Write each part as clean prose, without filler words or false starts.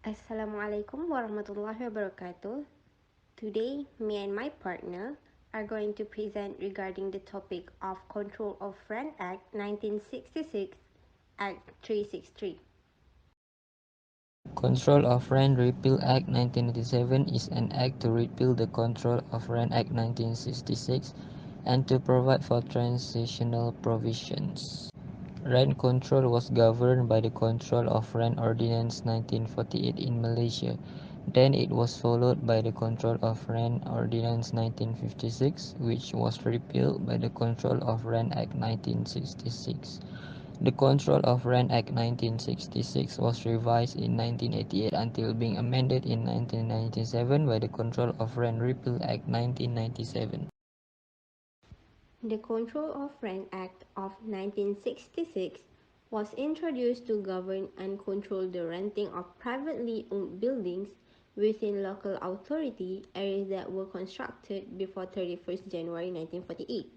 Assalamualaikum warahmatullahi wabarakatuh. Today, me and my partner are going to present regarding the topic of Control of Rent Act 1966, Act 363. Control of Rent Repeal Act 1987 is an act to repeal the Control of Rent Act 1966 and to provide for transitional provisions. Rent control was governed by the Control of Rent Ordinance 1948 in Malaysia. Then it was followed by the Control of Rent Ordinance 1956, which was repealed by the Control of Rent Act 1966. The Control of Rent Act 1966 was revised in 1988 until being amended in 1997 by the Control of Rent Repeal Act 1997. The Control of Rent Act of 1966 was introduced to govern and control the renting of privately owned buildings within local authority areas that were constructed before 31st January 1948.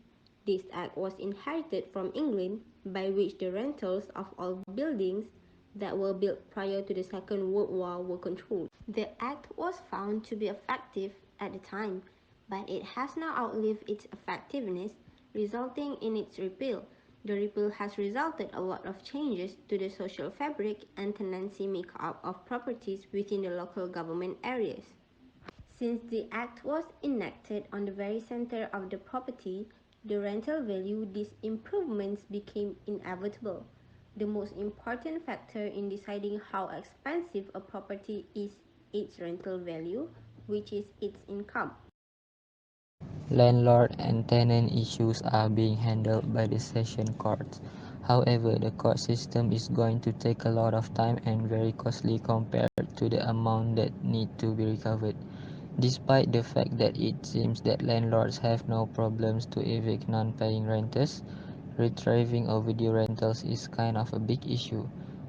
This act was inherited from England, by which the rentals of all buildings that were built prior to the Second World War were controlled. The act was found to be effective at the time, but it has now outlived its effectiveness, resulting in its repeal. The repeal has resulted a lot of changes to the social fabric and tenancy makeup of properties within the local government areas. Since the act was enacted on the very center of the property, the rental value, these improvements became inevitable. The most important factor in deciding how expensive a property is its rental value, which is its income. Landlord and tenant issues are being handled by the session courts. However, the court system is going to take a lot of time and very costly compared to the amount that need to be recovered. Despite the fact that it seems that landlords have no problems to evict non-paying renters, retrieving overdue rentals is kind of a big issue.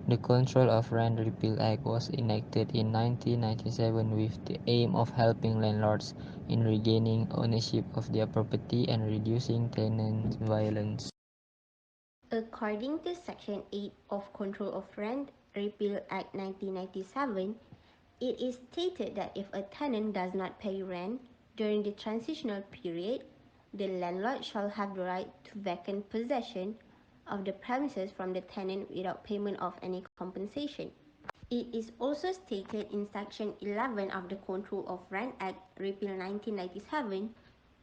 The Control of Rent Repeal Act was enacted in 1997 with the aim of helping landlords in regaining ownership of their property and reducing tenant violence. According to Section 8 of Control of Rent Repeal Act 1997, it is stated that if a tenant does not pay rent during the transitional period, the landlord shall have the right to vacate possession of the premises from the tenant without payment of any compensation. It is also stated in Section 11 of the Control of Rent Act Repeal 1997,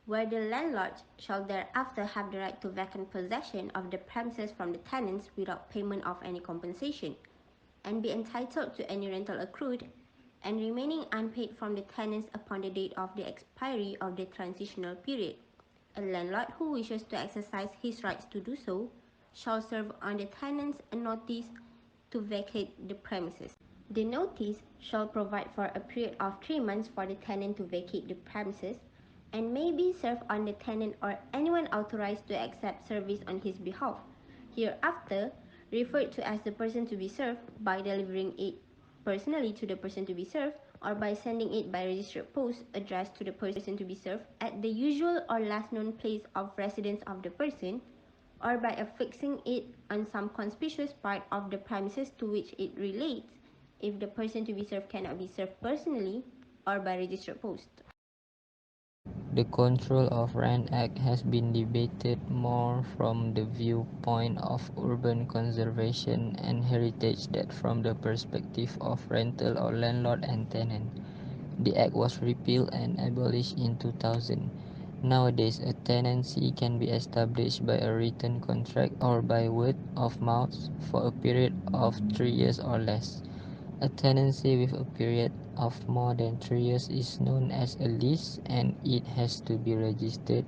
where the landlord shall thereafter have the right to vacate possession of the premises from the tenants without payment of any compensation, and be entitled to any rental accrued and remaining unpaid from the tenants upon the date of the expiry of the transitional period. A landlord who wishes to exercise his rights to do so shall serve on the tenants a notice to vacate the premises. The notice shall provide for a period of 3 months for the tenant to vacate the premises and may be served on the tenant or anyone authorized to accept service on his behalf, hereafter referred to as the person to be served, by delivering it personally to the person to be served or by sending it by registered post addressed to the person to be served at the usual or last known place of residence of the person, or by affixing it on some conspicuous part of the premises to which it relates if the person to be served cannot be served personally or by registered post. The Control of Rent Act has been debated more from the viewpoint of urban conservation and heritage than from the perspective of rental or landlord and tenant. The act was repealed and abolished in 2000. Nowadays, a tenancy can be established by a written contract or by word of mouth for a period of 3 years or less. A tenancy with a period of more than 3 years is known as a lease, and it has to be registered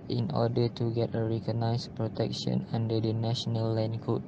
in order to get a recognized protection under the National Land Code.